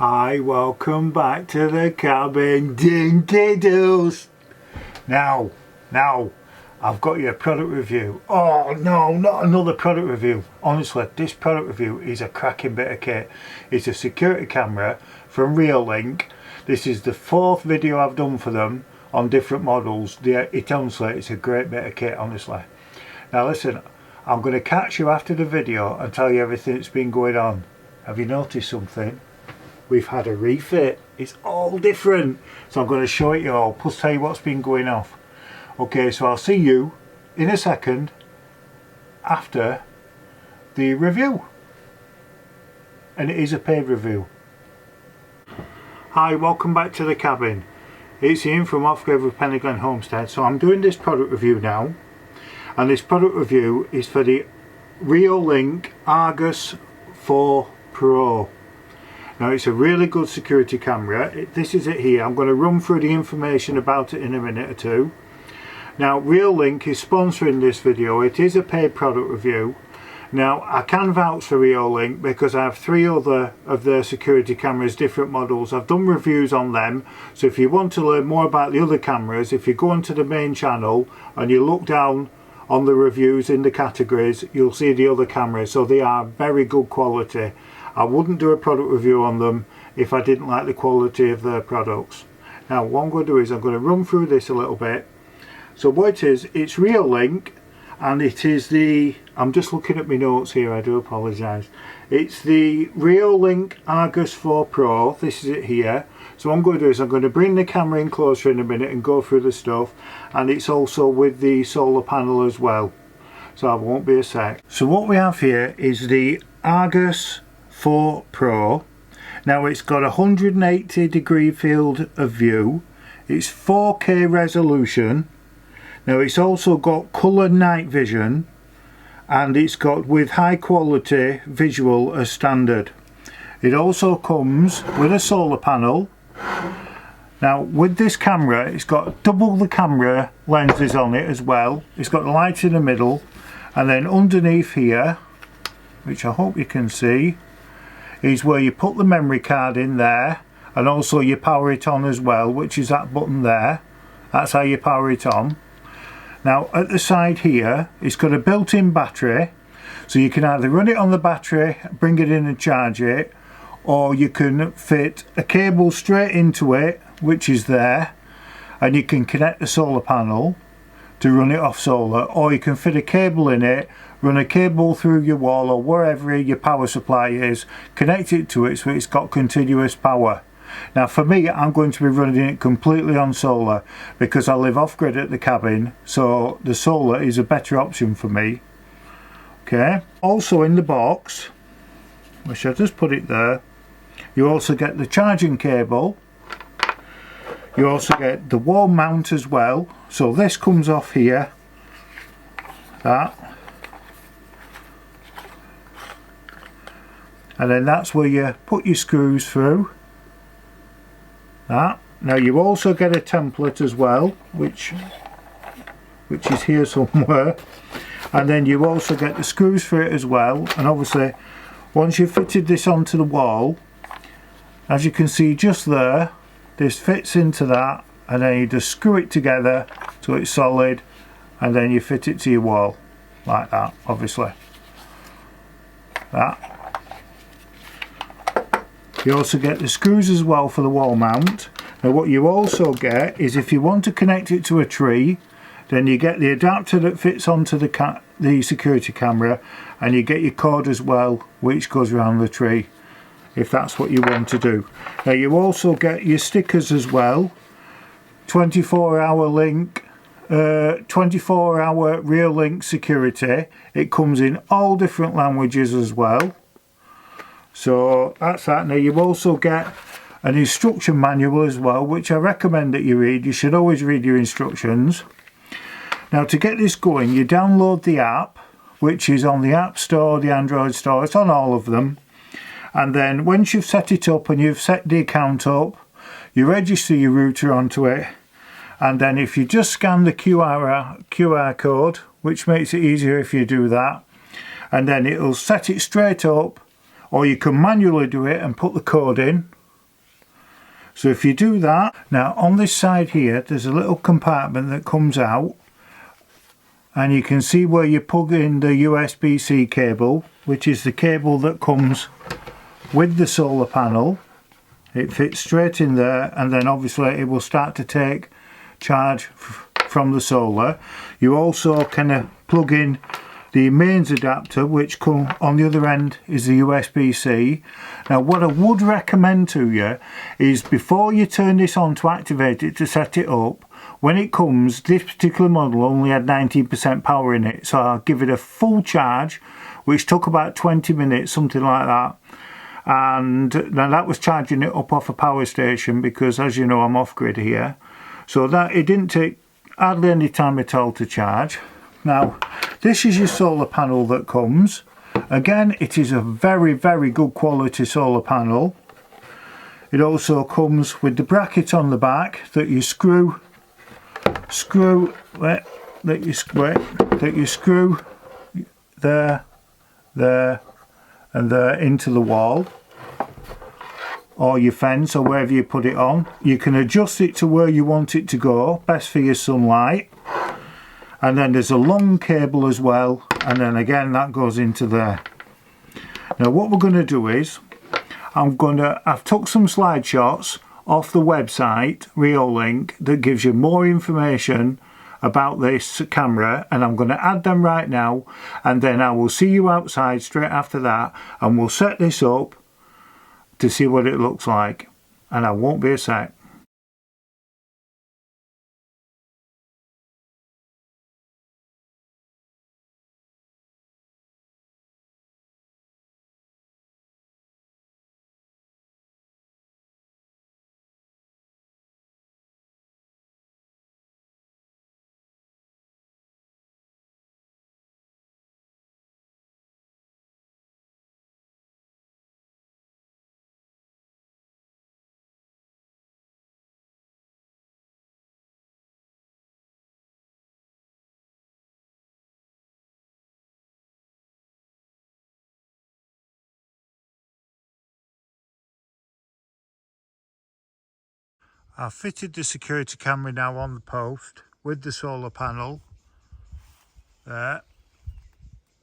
Hi, welcome back to the cabin, dinky doos. Now, I've got you a product review. Oh no, not another product review. Honestly, this product review is a cracking bit of kit. It's a security camera from Reolink. This is the 4th video I've done for them on different models. Honestly, it's a great bit of kit, honestly. Now listen, I'm going to catch you after the video and tell you everything that's been going on. Have you noticed something? We've had a refit. It's all different. So I'm going to show it you all, plus tell you what's been going off. Okay, so I'll see you in a second after the review. And it is a paid review. Hi, welcome back to the cabin. It's Ian from Off-Grid with Peniglen Homestead. So I'm doing this product review now. And this product review is for the Reolink Argus 4 Pro. Now it's a really good security camera. This is it here. I'm going to run through the information about it in a minute or two. Now Reolink is sponsoring this video. It is a paid product review. Now I can vouch for Reolink because I have 3 other of their security cameras, different models. I've done reviews on them. So if you want to learn more about the other cameras, if you go onto the main channel and you look down on the reviews in the categories, you'll see the other cameras. So they are very good quality. I wouldn't do a product review on them if I didn't like the quality of their products. Now what I'm going to do is I'm going to run through this a little bit. So what it is, it's Reolink, and it is the, I'm just looking at my notes here, I do apologise. It's the Reolink Argus 4 Pro, this is it here. So what I'm going to do is I'm going to bring the camera in closer in a minute and go through the stuff, and it's also with the solar panel as well. So I won't be a sec. So what we have here is the Argus 4 Pro. Now it's got a 180-degree field of view. It's 4K resolution. Now it's also got colour night vision, and it's got with high quality visual as standard. It also comes with a solar panel. Now with this camera, it's got double the camera lenses on it as well. It's got the light in the middle, and then underneath here, which I hope you can see, is where you put the memory card in there, and also you power it on as well, which is that button there. That's how you power it on. Now at the side here, it's got a built-in battery, so you can either run it on the battery, bring it in and charge it, or you can fit a cable straight into it, which is there, and you can connect the solar panel to run it off solar, or you can fit a cable in it, run a cable through your wall or wherever your power supply is, connect it to it so it's got continuous power. Now for me, I'm going to be running it completely on solar because I live off-grid at the cabin, so the solar is a better option for me. Okay, also in the box, which I just put it there, you also get the charging cable. You also get the wall mount as well. So this comes off here, that, and then that's where you put your screws through, that. Now you also get a template as well, which is here somewhere, and then you also get the screws for it as well. And obviously once you've fitted this onto the wall, as you can see just there, this fits into that, and then you just screw it together so it's solid, and then you fit it to your wall like that, obviously. That. You also get the screws as well for the wall mount. Now what you also get is, if you want to connect it to a tree, then you get the adapter that fits onto the security camera, and you get your cord as well, which goes around the tree, if that's what you want to do. Now you also get your stickers as well, 24-hour link, 24-hour Reolink security. It comes in all different languages as well. So that's that. Now you also get an instruction manual as well, which I recommend that you read. You should always read your instructions. Now to get this going, you download the app, which is on the App Store, the Android Store. It's on all of them. And then once you've set it up and you've set the account up, you register your router onto it, and then if you just scan the QR code, which makes it easier if you do that, and then it'll set it straight up, or you can manually do it and put the code in. So if you do that, now on this side here there's a little compartment that comes out, and you can see where you plug in the USB-C cable, which is the cable that comes with the solar panel. It fits straight in there, and then obviously it will start to take charge from the solar. You also can plug in the mains adapter, which come on the other end is the USB-C. Now what I would recommend to you is, before you turn this on to activate it, to set it up, when it comes, this particular model only had 19% power in it, so I'll give it a full charge, which took about 20 minutes, something like that. And now that was charging it up off a power station, because as you know I'm off grid here, so that it didn't take hardly any time at all to charge. Now this is your solar panel that comes. Again, it is a very good quality solar panel. It also comes with the bracket on the back that you screw there, and there into the wall or your fence or wherever you put it on. You can adjust it to where you want it to go, best for your sunlight. And then there's a long cable as well, and then again that goes into there. Now what we're going to do is, I've took some slide shots off the website Reolink that gives you more information about this camera, and I'm going to add them right now, and then I will see you outside straight after that, and we'll set this up to see what it looks like, and I won't be a sec. I've fitted the security camera now on the post with the solar panel there.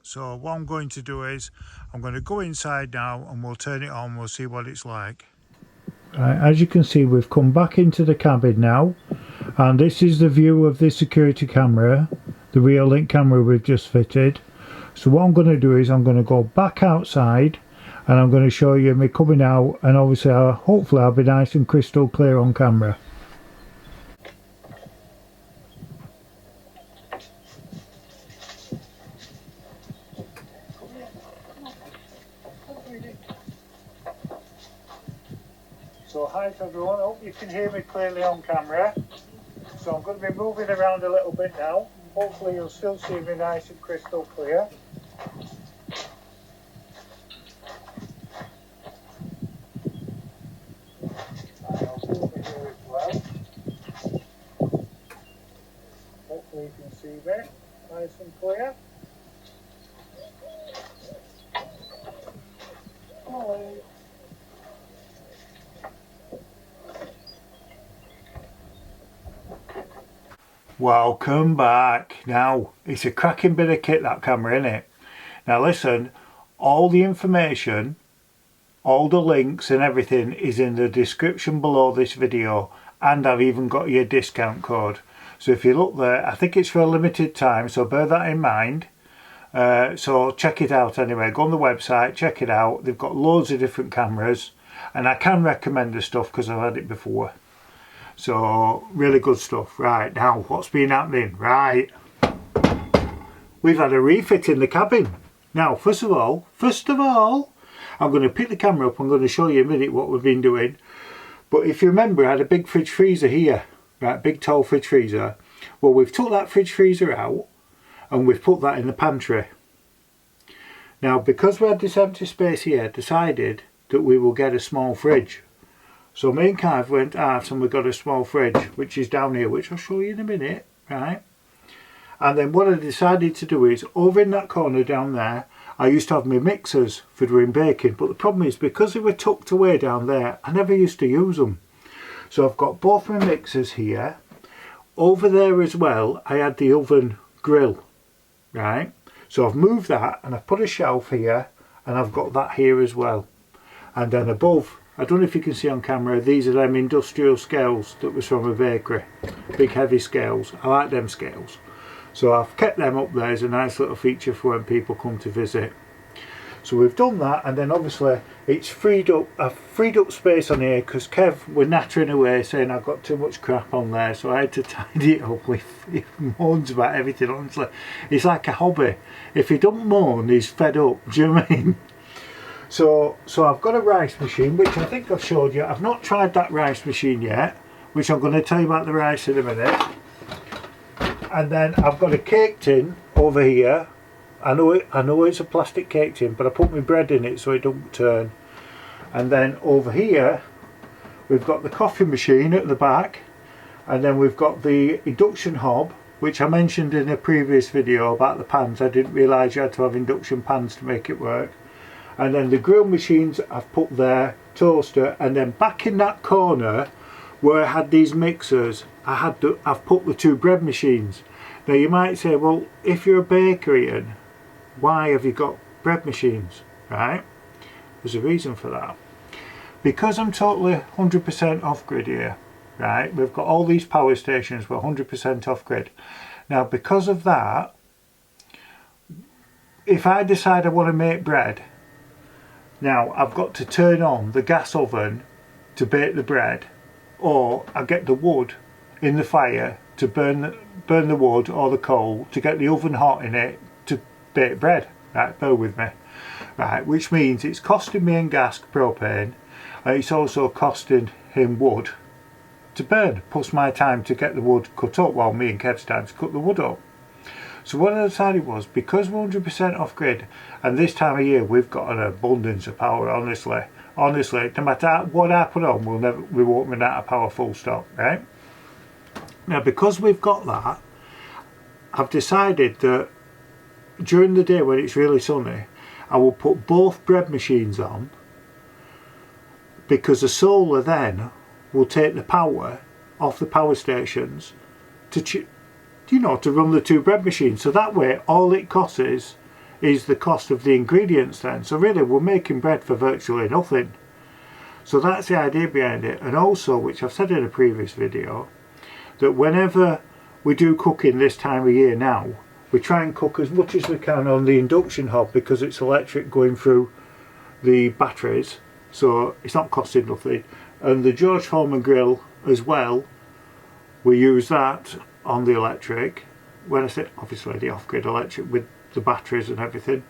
So what I'm going to do is, I'm going to go inside now and we'll turn it on, we'll see what it's like. Right, as you can see, we've come back into the cabin now, and this is the view of the security camera, the Reolink camera we've just fitted. So what I'm going to do is, I'm going to go back outside and I'm going to show you me coming out, and obviously hopefully I'll be nice and crystal clear on camera. So hi to everyone, I hope you can hear me clearly on camera. So I'm going to be moving around a little bit now. Hopefully you'll still see me nice and crystal clear. Hopefully you can see me nice and clear. Hello. Welcome back. Now, it's a cracking bit of kit, that camera, innit? Now listen, all the information, all the links and everything is in the description below this video, and I've even got your discount code. So if you look there, I think it's for a limited time, so bear that in mind. So check it out anyway. Go on the website, check it out. They've got loads of different cameras, and I can recommend the stuff because I've had it before. So really good stuff. Right, now what's been happening? Right, we've had a refit in the cabin. Now first of all, I'm going to pick the camera up. I'm going to show you in a minute what we've been doing. But if you remember, I had a big fridge freezer here, right, big tall fridge freezer. Well, we've took that fridge freezer out and we've put that in the pantry. Now because we had this empty space here, decided that we will get a small fridge. So me and Clive went out and we got a small fridge, which is down here, which I'll show you in a minute, right? And then what I decided to do is, over in that corner down there, I used to have my mixers for doing baking, but the problem is, because they were tucked away down there, I never used to use them. So I've got both my mixers here. Over there as well I had the oven grill, right? So I've moved that and I've put a shelf here, and I've got that here as well. And then above, I don't know if you can see on camera, these are them industrial scales that was from a bakery. Big heavy scales. I like them scales. So I've kept them up there as a nice little feature for when people come to visit. So we've done that, and then obviously it's freed up. I've freed up space on here because Kev were nattering away saying I've got too much crap on there, so I had to tidy it up. He moans about everything, honestly. It's like a hobby. If he don't moan, he's fed up. Do you know what I mean? So I've got a rice machine, which I think I've showed you. I've not tried that rice machine yet, which I'm going to tell you about the rice in a minute. And then I've got a cake tin over here. I know it's a plastic cake tin, but I put my bread in it so it don't turn. And then over here we've got the coffee machine at the back, and then we've got the induction hob, which I mentioned in a previous video about the pans. I didn't realise you had to have induction pans to make it work. And then the grill machines I've put there, toaster, and then back in that corner where I had these mixers, I've put the two bread machines. Now you might say, well, if you're a bakery, why have you got bread machines, right? There's a reason for that. Because I'm totally 100% off grid here, right? We've got all these power stations, we're 100% off grid. Now because of that, if I decide I want to make bread, now I've got to turn on the gas oven to bake the bread, or I get the wood in the fire to burn the wood or the coal to get the oven hot in it to bake bread. Right, bear with me. Right, which means it's costing me in gas, propane, and it's also costing him wood to burn, plus my time to get the wood cut up, while me and Kev's time to cut the wood up. So what I decided was, because we're 100% off grid, and this time of year we've got an abundance of power, honestly, no matter what I put on, we won't run out of power, full stop, right? Now because we've got that, I've decided that during the day when it's really sunny, I will put both bread machines on, because the solar then will take the power off the power stations to run the two bread machines. So that way all it costs is the cost of the ingredients then. So really we're making bread for virtually nothing. So that's the idea behind it. And also, which I've said in a previous video, that whenever we do cooking this time of year now, we try and cook as much as we can on the induction hob, because it's electric going through the batteries, so it's not costing nothing. And the George Foreman grill as well, we use that on the electric. When I say obviously the off-grid electric with the batteries and everything.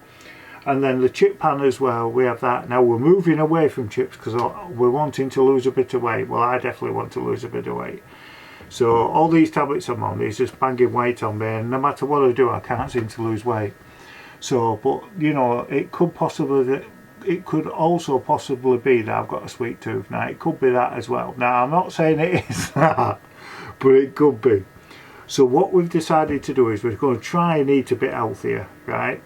And then the chip pan as well, we have that. Now we're moving away from chips because we're wanting to lose a bit of weight. Well, I definitely want to lose a bit of weight. So all these tablets I'm on, these just banging weight on me, and no matter what I do I can't seem to lose weight. So, but you know, it could also possibly be that I've got a sweet tooth. Now it could be that as well. Now I'm not saying it is that, but it could be. So what we've decided to do is we're going to try and eat a bit healthier, right?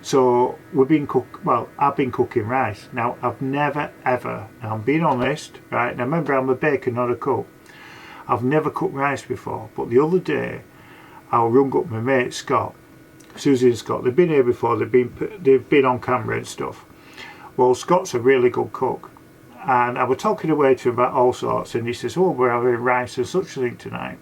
So I've been cooking rice. Now I've never ever, now I'm being honest, right? Now remember, I'm a baker, not a cook. I've never cooked rice before, but the other day I rung up my mate Scott, Susie and Scott. They've been here before. They've been on camera and stuff. Well, Scott's a really good cook, and I was talking away to him about all sorts, and he says, "Oh, we're having rice and such a thing tonight."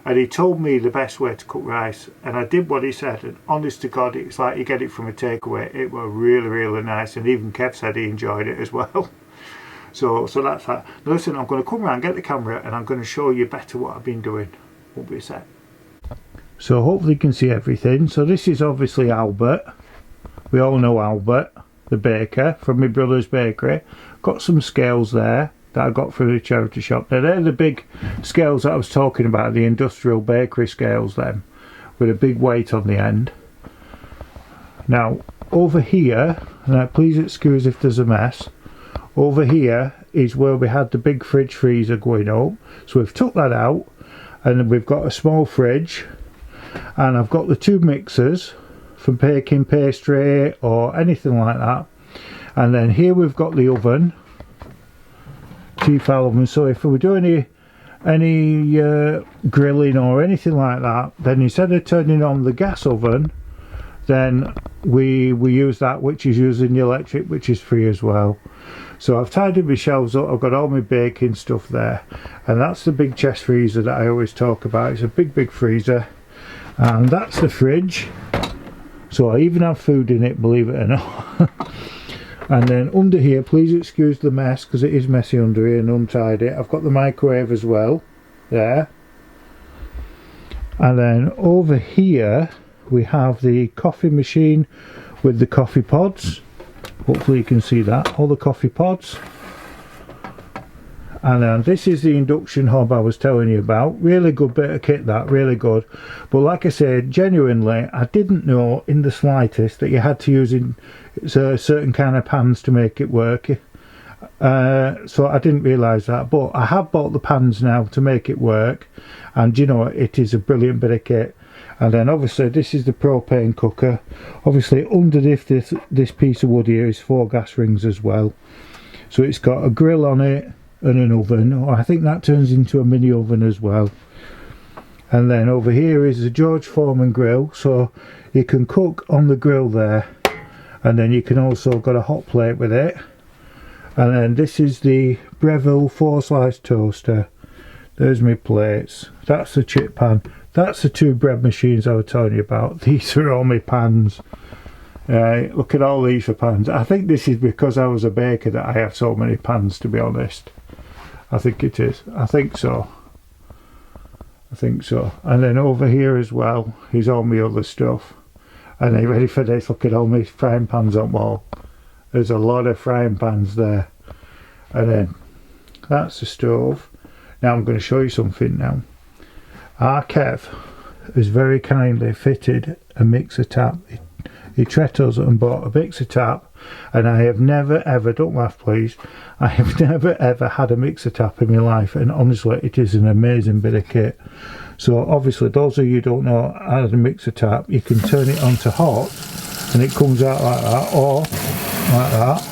And he told me the best way to cook rice, and I did what he said, and honest to God, it's like you get it from a takeaway. It was really, really nice, and even Kev said he enjoyed it as well. So that's that. Now listen, I'm going to come around, get the camera, and I'm going to show you better what I've been doing. Won't be a sec. So hopefully you can see everything. So this is obviously Albert. We all know Albert, the baker, from my brother's bakery. Got some scales there that I got from the charity shop. Now they're the big scales that I was talking about, the industrial bakery scales, them, with a big weight on the end. Now over here, now please excuse if there's a mess, over here is where we had the big fridge freezer going up. So we've took that out, and we've got a small fridge, and I've got the two mixers for baking pastry or anything like that. And then here we've got the oven, T-file oven. So if we do any any grilling or anything like that, then instead of turning on the gas oven, then we use that, which is using the electric, which is free as well. So I've tidied my shelves up, I've got all my baking stuff there, and that's the big chest freezer that I always talk about. It's a big freezer, and that's the fridge, so I even have food in it, believe it or not. And then under here, please excuse the mess because it is messy under here and untidy. I've got the microwave as well there, and then over here we have the coffee machine with the coffee pods. Hopefully you can see that, all the coffee pods. And then this is the induction hob I was telling you about. Really good bit of kit, that, really good. But like I said, genuinely, I didn't know in the slightest that you had to use certain kind of pans to make it work. So I didn't realise that, but I have bought the pans now to make it work, and you know, it is a brilliant bit of kit. And then obviously this is the propane cooker. Obviously underneath this piece of wood here is 4 gas rings as well. So it's got a grill on it and an oven, or I think that turns into a mini oven as well. And then over here is the George Foreman grill, so you can cook on the grill there, and then you can also got a hot plate with it. And then this is the Breville 4-slice toaster. There's my plates. That's the chip pan. That's the 2 bread machines I was telling you about. These are all my pans. Look at all these for pans. I think this is because I was a baker that I have so many pans, to be honest. I think it is. I think so. I think so. And then over here as well is all my other stuff. And are you ready for this? Look at all my frying pans on the wall. There's a lot of frying pans there. And then that's the stove. Now I'm going to show you something now. Our Kev has very kindly fitted a mixer tap. He treated us and bought a mixer tap, and I have never ever, don't laugh please, I have never ever had a mixer tap in my life, and honestly it is an amazing bit of kit. So obviously those of you who don't know how to mixer tap, you can turn it on to hot and it comes out like that, or like that,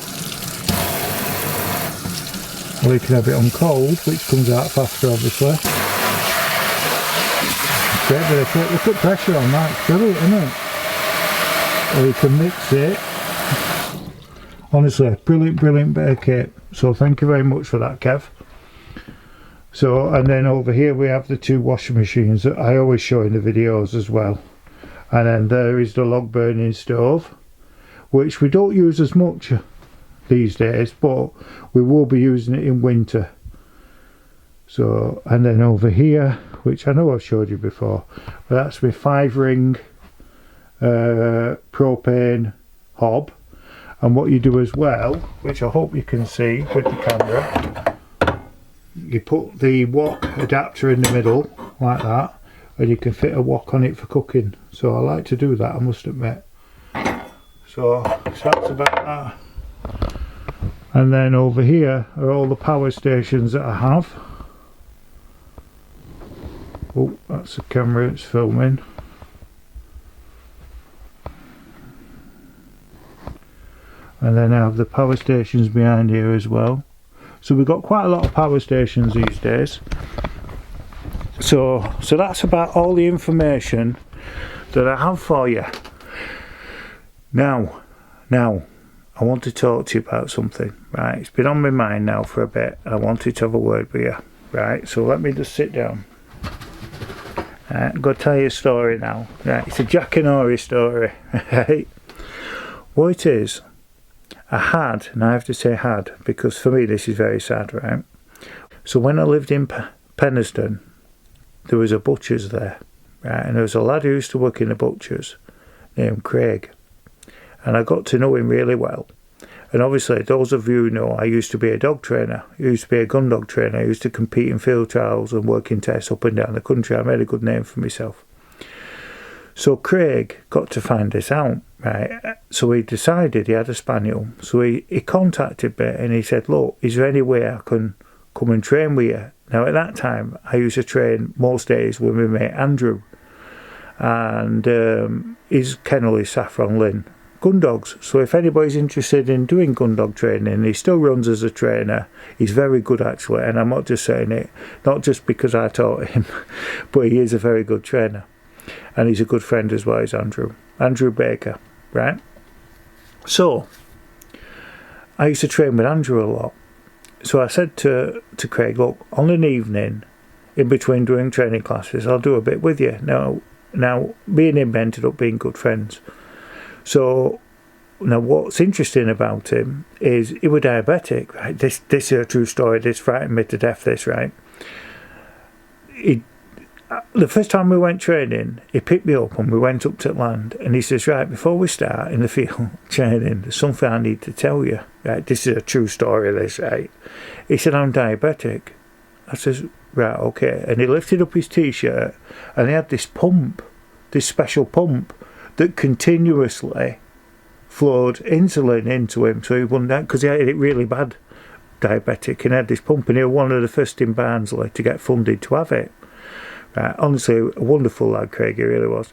or you can have it on cold, which comes out faster obviously. Great bit of kit. Look at pressure on that, it's brilliant, isn't it? Or you can mix it. Honestly, brilliant bit of kit. So thank you very much for that, Kev. So, and then over here we have the 2 washing machines that I always show in the videos as well. And then there is the log burning stove, which we don't use as much these days, but we will be using it in winter. So, and then over here, which I know I've showed you before, but that's my 5-ring propane hob. And what you do as well, which I hope you can see with the camera, you put the wok adapter in the middle like that, and you can fit a wok on it for cooking. So I like to do that, I must admit. So that's about that. And then over here are all the power stations that I have. Oh, that's the camera, it's filming. And then I have the power stations behind here as well. So we've got quite a lot of power stations these days. So that's about all the information that I have for you. Now, I want to talk to you about something, right? It's been on my mind now for a bit. I wanted to have a word with you, right? So let me just sit down. I'm going to tell you a story now. Right, it's a Jack and Ori story, right? What it is, I had, and I have to say had, because for me this is very sad, right? So when I lived in Peniglen, there was a butcher's there, right? And there was a lad who used to work in the butcher's named Craig. And I got to know him really well. And obviously, those of you who know, I used to be a dog trainer. I used to be a gun dog trainer. I used to compete in field trials and work in tests up and down the country. I made a good name for myself. So Craig got to find this out, right? So he decided he had a spaniel. So he contacted me and he said, look, is there any way I can come and train with you? Now at that time, I used to train most days with my mate Andrew. And his kennel is Saffron Lynn. gun dogs. So if anybody's interested in doing gun dog training, he still runs as a trainer. He's very good actually, and I'm not just saying it, not just because I taught him, but he is a very good trainer. And he's a good friend as well as Andrew Baker, right? So I used to train with Andrew a lot. So I said to Craig, look, on an evening, in between doing training classes, I'll do a bit with you. Now me and him ended up being good friends. So now what's interesting about him is he was diabetic, right? This is a true story. This frightened me to death, this, right? The first time we went training, he picked me up and we went up to land, and he says, right, before we start in the field training, there's something I need to tell you. Right, this is a true story, this, right? He said, I'm diabetic. I says, right, okay. And he lifted up his t-shirt and he had this pump, this special pump that continuously flowed insulin into him, so he wouldn't die, because he had it really bad, diabetic, and he had this pump, and he was one of the first in Barnsley to get funded to have it. Right, honestly, a wonderful lad, Craig, he really was.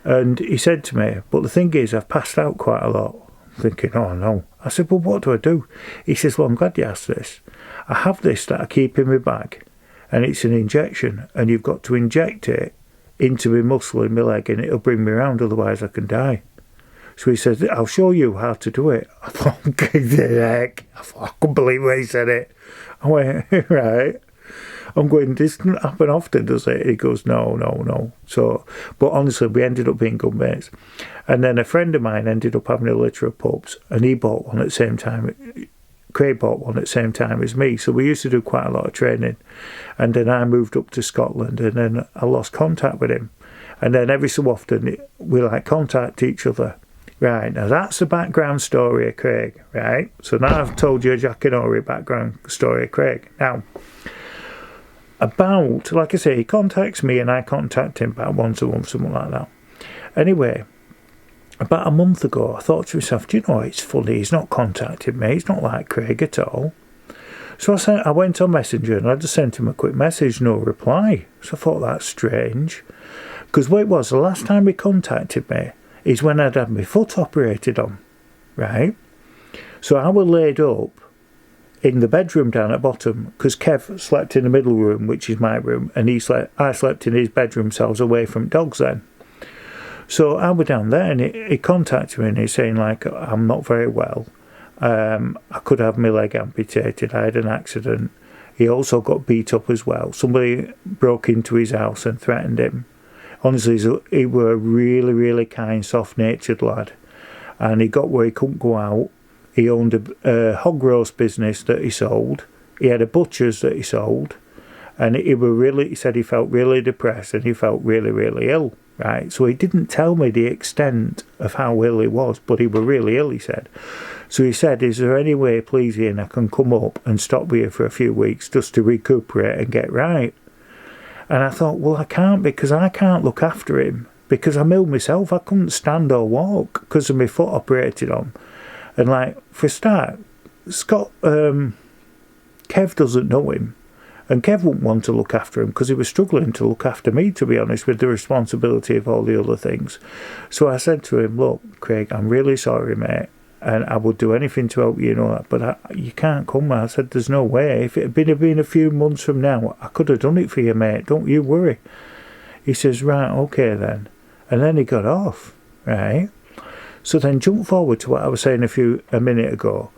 And he said to me, but the thing is, I've passed out quite a lot. I'm thinking, oh no. I said, well, what do I do? He says, well, I'm glad you asked this. I have this that I keep in my bag, and it's an injection, and you've got to inject it into my muscle in my leg, and it'll bring me around, otherwise I can die. So he says, I'll show you how to do it. I thought, the heck? I couldn't believe when he said it. I went, right. I'm going, this doesn't happen often, does it? He goes, no. So, but honestly, we ended up being good mates. And then a friend of mine ended up having a litter of pups, and he bought one at the same time. Craig bought one at the same time as me. So we used to do quite a lot of training. And then I moved up to Scotland, and then I lost contact with him. And then every so often, we contact each other. Right, now that's the background story of Craig, right? So now I've told you a Jackanory background story of Craig. Now, about, like I say, he contacts me and I contact him about once a month, something like that. Anyway, about a month ago, I thought to myself, do you know, it's funny, he's not contacted me, he's not like Craig at all. So I went on Messenger and I just sent him a quick message, no reply. So I thought, that's strange. Because what it was, the last time he contacted me is when I'd had my foot operated on, right? So I was laid up in the bedroom down at bottom, because Kev slept in the middle room, which is my room, and I slept in his bedroom, so I was away from dogs then. So I was down there, and he contacted me, and he's saying, like, I'm not very well. I could have my leg amputated. I had an accident. He also got beat up as well. Somebody broke into his house and threatened him. Honestly, he was a really, really kind, soft-natured lad. And he got where he couldn't go out. He owned a hog roast business that he sold. He had a butcher's that he sold. And he said he felt really depressed and he felt really, really ill, right? So he didn't tell me the extent of how ill he was, but he was really ill, he said. So he said, is there any way, please, Ian, I can come up and stop here for a few weeks just to recuperate and get right? And I thought, well, I can't, because I can't look after him, because I'm ill myself. I couldn't stand or walk because of my foot operated on. And like, for a start, Kev doesn't know him. And Kev wouldn't want to look after him because he was struggling to look after me, to be honest, with the responsibility of all the other things. So I said to him, look, Craig, I'm really sorry, mate, and I would do anything to help you, but you can't come. I said, there's no way. If it had been a few months from now, I could have done it for you, mate. Don't you worry. He says, right, okay then. And then he got off, right? So then jump forward to what I was saying a minute ago,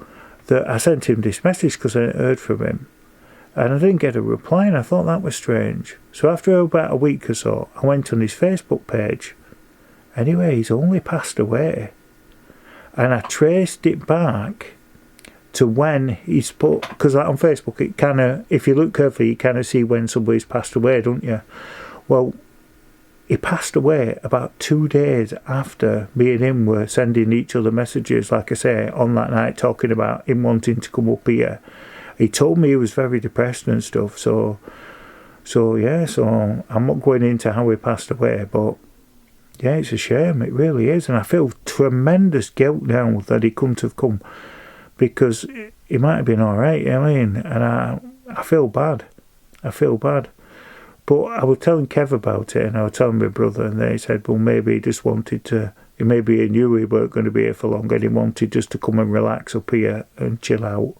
that I sent him this message because I hadn't heard from him. And I didn't get a reply, and I thought that was strange. So after about a week or so, I went on his Facebook page. Anyway, he's only passed away. And I traced it back to when he's put, because on Facebook, it kind of, if you look carefully, you kind of see when somebody's passed away, don't you? Well, he passed away about 2 days after me and him were sending each other messages, like I say, on that night, talking about him wanting to come up here. He told me he was very depressed and stuff, so I'm not going into how he passed away, but yeah, it's a shame, it really is, and I feel tremendous guilt now that he couldn't have come, because he might have been alright, you know what I mean, and I feel bad, but I was telling Kev about it, and I was telling my brother, and they said, well, maybe he just wanted to Maybe he knew he weren't going to be here for long and he wanted just to come and relax up here and chill out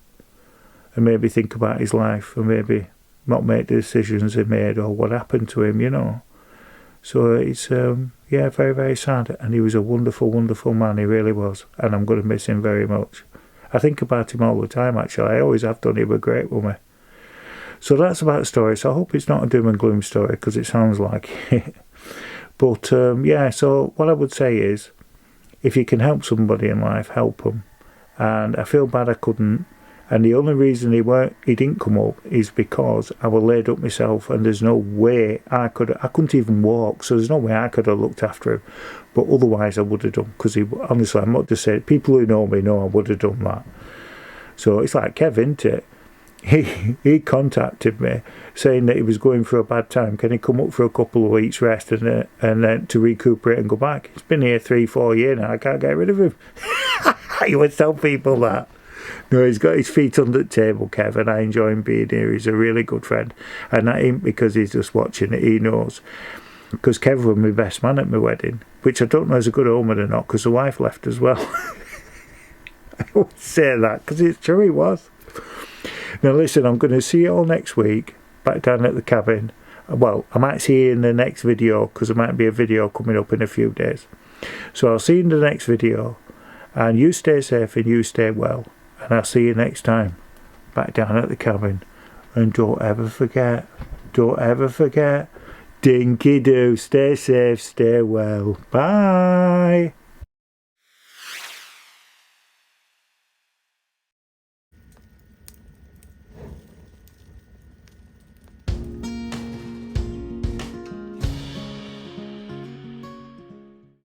and maybe think about his life and maybe not make the decisions he made or what happened to him, you know. So it's, yeah, very, very sad. And he was a wonderful, wonderful man, he really was. And I'm going to miss him very much. I think about him all the time, actually. I always have done. He was great with me. So that's about the story. So I hope it's not a doom and gloom story because it sounds like it. But, yeah, so what I would say is, if you can help somebody in life, help them. And I feel bad I couldn't. And the only reason he didn't come up is because I was laid up myself and there's no way I couldn't even walk, so there's no way I could have looked after him. But otherwise I would have done, because honestly, I'm not just saying, people who know me know I would have done that. So it's like Kevin, isn't it? He contacted me saying that he was going through a bad time. Can he come up for a couple of weeks rest and then to recuperate and go back? He's been here 3-4 years now. I can't get rid of him. You would tell people that. No, he's got his feet under the table, Kevin. I enjoy him being here. He's a really good friend. And that ain't because he's just watching it. He knows. Because Kevin was my best man at my wedding, which I don't know is a good omen or not, because the wife left as well. I always say that, because it's true, he was. Now listen, I'm going to see you all next week, back down at the cabin. Well, I might see you in the next video, because there might be a video coming up in a few days. So I'll see you in the next video. And you stay safe and you stay well. And I'll see you next time, back down at the cabin. And don't ever forget, dinky-doo, stay safe, stay well. Bye.